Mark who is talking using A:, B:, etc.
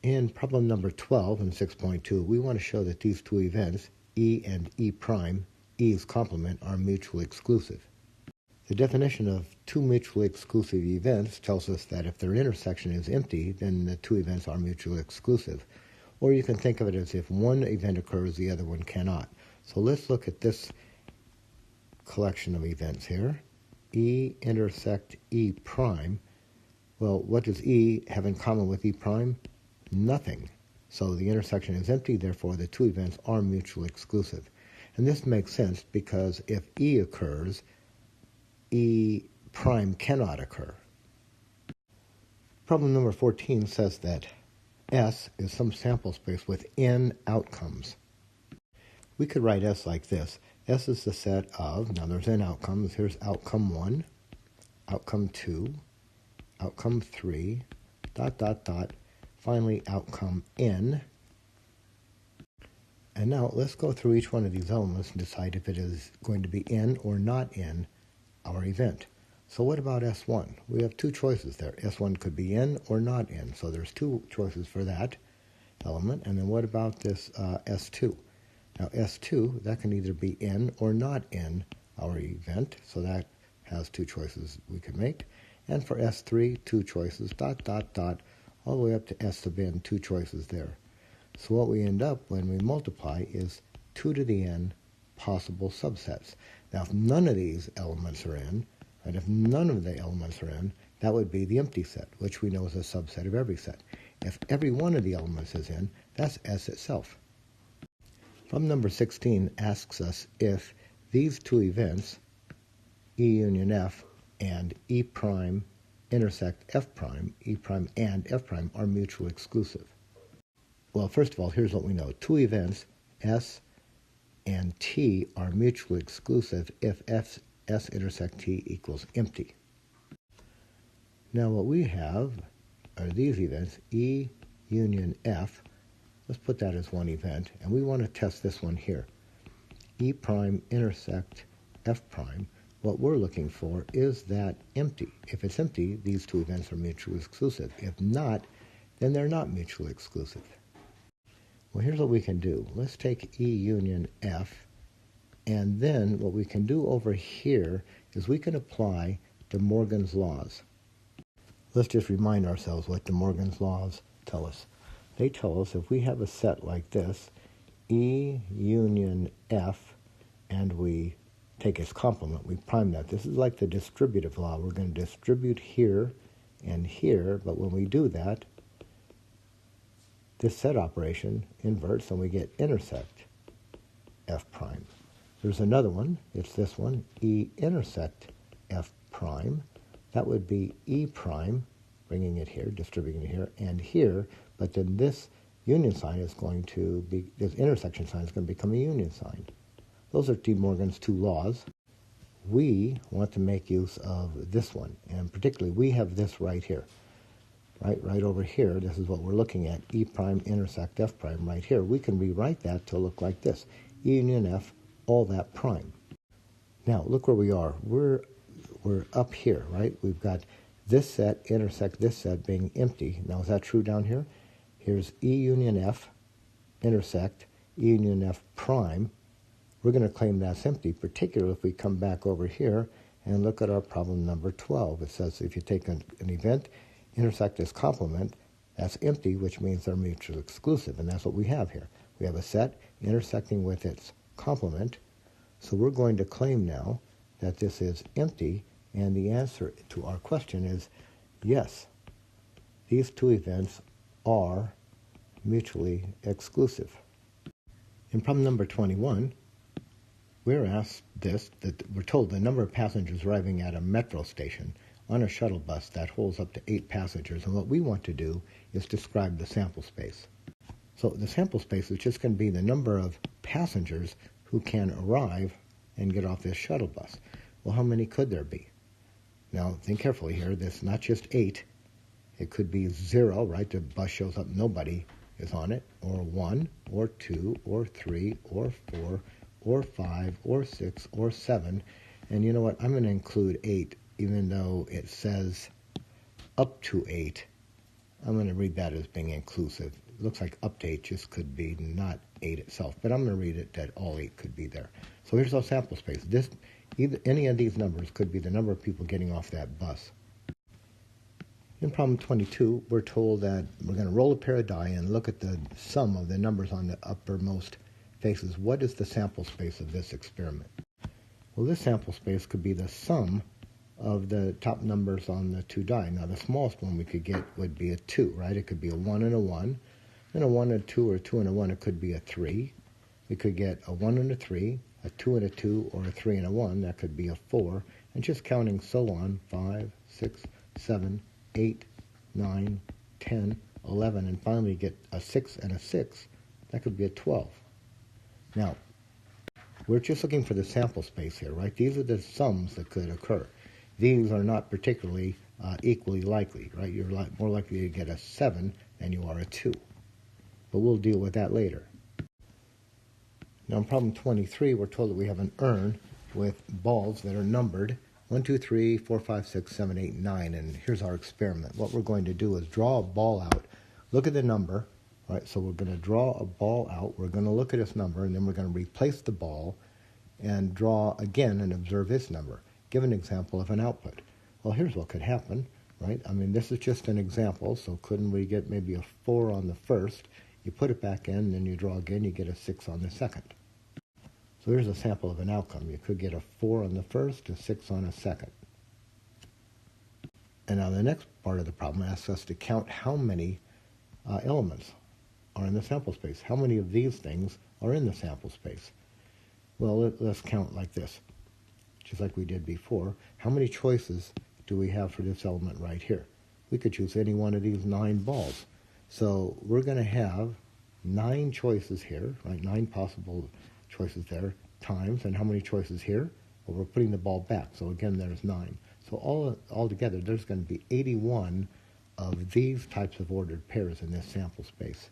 A: In problem number 12 in 6.2, we want to show that these two events, E and E prime, E's complement, are mutually exclusive. The definition of two mutually exclusive events tells us that if their intersection is empty, then the two events are mutually exclusive. Or you can think of it as if one event occurs, the other one cannot. So let's look at this collection of events here. E intersect E prime. Well, what does E have in common with E prime? Nothing. So the intersection is empty, therefore the two events are mutually exclusive. And this makes sense because if E occurs, E prime cannot occur. Problem number 14 says that S is some sample space with N outcomes. We could write S like this. S is the set of, now there's N outcomes. Here's outcome 1, outcome 2, outcome 3, ... Finally, outcome N. And now let's go through each one of these elements and decide if it is going to be in or not in our event. So what about S1? We have two choices there. S1 could be in or not in. So there's two choices for that element. And then what about this S2? Now S2, that can either be in or not in our event. So that has two choices we can make. And for S3, two choices, ... all the way up to S sub n, two choices there. So what we end up when we multiply is 2 to the n possible subsets. Now if none of these elements are in, and if none of the elements are in, that would be the empty set, which we know is a subset of every set. If every one of the elements is in, that's S itself. Problem number 16 asks us if these two events, E union F and E prime intersect F prime, E prime and F prime, are mutually exclusive. Well, first of all, here's what we know. Two events, S and T, are mutually exclusive if S intersect T equals empty. Now what we have are these events, E union F. Let's put that as one event, and we want to test this one here. E prime intersect F prime. What we're looking for is that empty. If it's empty, these two events are mutually exclusive. If not, then they're not mutually exclusive. Well, here's what we can do. Let's take E union F, and then what we can do over here is we can apply De Morgan's laws. Let's just remind ourselves what De Morgan's laws tell us. They tell us if we have a set like this, E union F, and we take its complement, we prime that. This is like the distributive law. We're going to distribute here and here, but when we do that, this set operation inverts and we get intersect F prime. There's another one. It's this one, E intersect F prime. That would be E prime, bringing it here, distributing it here, and here, but then this union sign is going to be, this intersection sign is going to become a union sign. Those are De Morgan's two laws. We want to make use of this one, and particularly we have this right here. Right over here, this is what we're looking at, E prime intersect F prime right here. We can rewrite that to look like this, E union F, all that prime. Now, look where we are. We're up here, right? We've got this set intersect this set being empty. Now, is that true down here? Here's E union F intersect E union F prime. We're going to claim that's empty, particularly if we come back over here and look at our problem number 12. It says if you take an event, intersect its complement, that's empty, which means they're mutually exclusive, and that's what we have here. We have a set intersecting with its complement, so we're going to claim now that this is empty, and the answer to our question is yes, these two events are mutually exclusive. In problem number 21, we're asked this, that we're told the number of passengers arriving at a metro station on a shuttle bus that holds up to 8 passengers, and what we want to do is describe the sample space. So the sample space is just going to be the number of passengers who can arrive and get off this shuttle bus. Well, how many could there be? Now, think carefully here. There's not just 8. It could be 0, right? The bus shows up, nobody is on it, or 1, or 2, or 3, or 4, or 5, or 6, or 7. And you know what? I'm going to include 8, even though it says up to 8 I'm going to read that as being inclusive. It looks like up to 8 just could be not 8 itself, but I'm going to read it that all 8 could be there. So here's our sample space. Any of these numbers could be the number of people getting off that bus. In problem 22, we're told that we're going to roll a pair of die and look at the sum of the numbers on the uppermost faces. What is the sample space of this experiment? Well, this sample space could be the sum of the top numbers on the 2 die. Now, the smallest one we could get would be a 2, right? It could be a 1 and a 1. Then a 1 and a 2, or a 2 and a 1, it could be a 3. We could get a 1 and a 3, a 2 and a 2, or a 3 and a 1. That could be a 4. And just counting so on, 5, 6, 7, 8, 9, 10, 11, and finally get a 6 and a 6. That could be a 12. Now, we're just looking for the sample space here, right? These are the sums that could occur. These are not particularly equally likely, right? You're more likely to get a 7 than you are a 2. But we'll deal with that later. Now in problem 23, we're told that we have an urn with balls that are numbered 1, 2, 3, 4, 5, 6, 7, 8, 9. And here's our experiment. What we're going to do is draw a ball out. Look at the number. Right, so we're going to draw a ball out. We're going to look at its number, and then we're going to replace the ball and draw again and observe its number. Give an example of an output. Well, here's what could happen, right? I mean, this is just an example, so couldn't we get maybe a 4 on the first? You put it back in, then you draw again, you get a 6 on the second. So here's a sample of an outcome. You could get a 4 on the first, a 6 on a second. And now the next part of the problem asks us to count how many elements are in the sample space. How many of these things are in the sample space? Well, let's count like this, just like we did before. How many choices do we have for this element right here? We could choose any one of these 9 balls. So we're going to have 9 choices here, right? 9 possible choices there, times, and how many choices here? Well, we're putting the ball back, so again, there's 9. So all together, there's going to be 81 of these types of ordered pairs in this sample space.